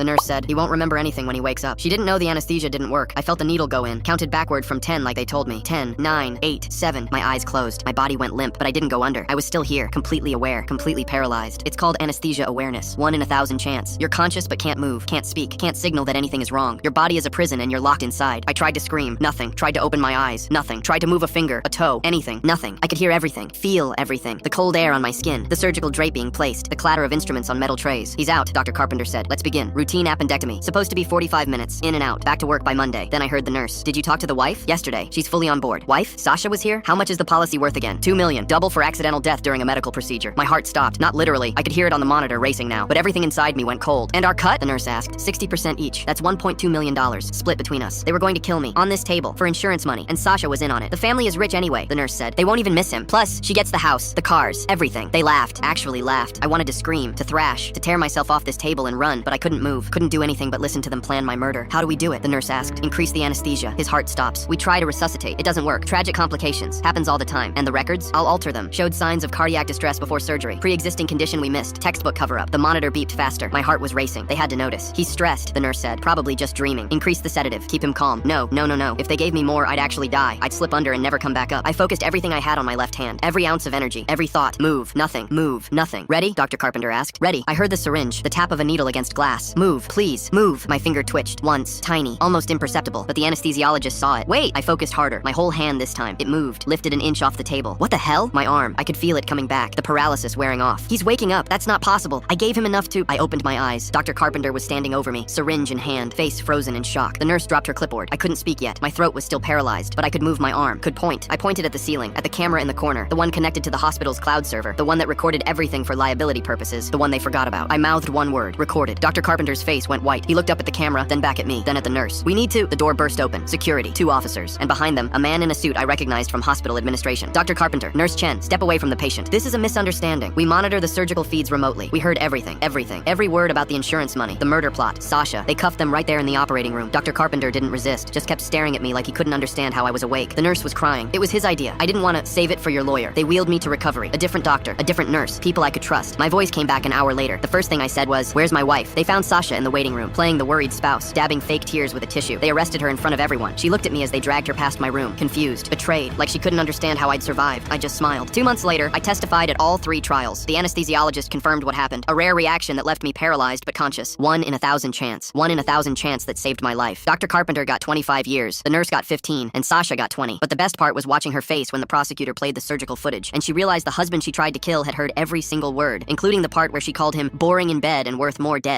The nurse said, he won't remember anything when he wakes up. She didn't know the anesthesia didn't work. I felt the needle go in, counted backward from 10 like they told me. 10, 9, 8, 7. My eyes closed. My body went limp, but I didn't go under. I was still here, completely aware, completely paralyzed. It's called anesthesia awareness. 1 in 1,000 chance. You're conscious but can't move, can't speak, can't signal that anything is wrong. Your body is a prison and you're locked inside. I tried to scream, nothing. Tried to open my eyes, nothing. Tried to move a finger, a toe, anything, nothing. I could hear everything, feel everything. The cold air on my skin, the surgical drape being placed, the clatter of instruments on metal trays. He's out, Dr. Carpenter said. Let's begin. Routine appendectomy. Supposed to be 45 minutes, in and out. Back to work by Monday. Then I heard the nurse. Did you talk to the wife? Yesterday. She's fully on board. Wife? Sasha was here? How much is the policy worth again? $2 million. Double for accidental death during a medical procedure. My heart stopped. Not literally. I could hear it on the monitor racing now, but everything inside me went cold. And our cut? The nurse asked. 60% each. That's $1.2 million. Split between us. They were going to kill me. On this table. For insurance money. And Sasha was in on it. The family is rich anyway, the nurse said. They won't even miss him. Plus, she gets the house, the cars, everything. They laughed. Actually laughed. I wanted to scream, to thrash, to tear myself off this table and run, but I couldn't move. Couldn't do anything but listen to them plan my murder. How do we do it? The nurse asked. Increase the anesthesia. His heart stops. We try to resuscitate. It doesn't work. Tragic complications. Happens all the time. And the records? I'll alter them. Showed signs of cardiac distress before surgery. Pre-existing condition we missed. Textbook cover-up. The monitor beeped faster. My heart was racing. They had to notice. He's stressed, the nurse said. Probably just dreaming. Increase the sedative. Keep him calm. No. If they gave me more, I'd actually die. I'd slip under and never come back up. I focused everything I had on my left hand. Every ounce of energy. Every thought. Move. Nothing. Move. Nothing. Ready? Dr. Carpenter asked. Ready. I heard the syringe. The tap of a needle against glass. Move. Please. Move. My finger twitched. Once. Tiny. Almost imperceptible. But the anesthesiologist saw it. Wait. I focused harder. My whole hand this time. It moved. Lifted an inch off the table. What the hell? My arm. I could feel it coming back. The paralysis wearing off. He's waking up. That's not possible. I gave him enough to... I opened my eyes. Dr. Carpenter was standing over me. Syringe in hand. Face frozen in shock. The nurse dropped her clipboard. I couldn't speak yet. My throat was still paralyzed, but I could move my arm. Could point. I pointed at the ceiling. At the camera in the corner. The one connected to the hospital's cloud server. The one that recorded everything for liability purposes. The one they forgot about. I mouthed one word. Recorded. Dr. Carpenter's face went white. He looked up at the camera, then back at me, then at the nurse. We need to... The door burst open. Security. 2 officers. And behind them, a man in a suit I recognized from hospital administration. Dr. Carpenter. Nurse Chen. Step away from the patient. This is a misunderstanding. We monitor the surgical feeds remotely. We heard everything. Everything. Every word about the insurance money. The murder plot. Sasha. They cuffed them right there in the operating room. Dr. Carpenter didn't resist. Just kept staring at me like he couldn't understand how I was awake. The nurse was crying. It was his idea. I didn't want to save it for your lawyer. They wheeled me to recovery. A different doctor. A different nurse. People I could trust. My voice came back an hour later. The first thing I said was, where's my wife? They found Sasha in the waiting room, playing the worried spouse, dabbing fake tears with a tissue. They arrested her in front of everyone. She looked at me as they dragged her past my room, confused, betrayed, like she couldn't understand how I'd survived. I just smiled. 2 months later, I testified at all 3 trials. The anesthesiologist confirmed what happened. A rare reaction that left me paralyzed but conscious. 1 in 1,000 chance. 1 in 1,000 chance that saved my life. Dr. Carpenter got 25 years. The nurse got 15, and Sasha got 20. But the best part was watching her face when the prosecutor played the surgical footage, and she realized the husband she tried to kill had heard every single word, including the part where she called him boring in bed and worth more dead.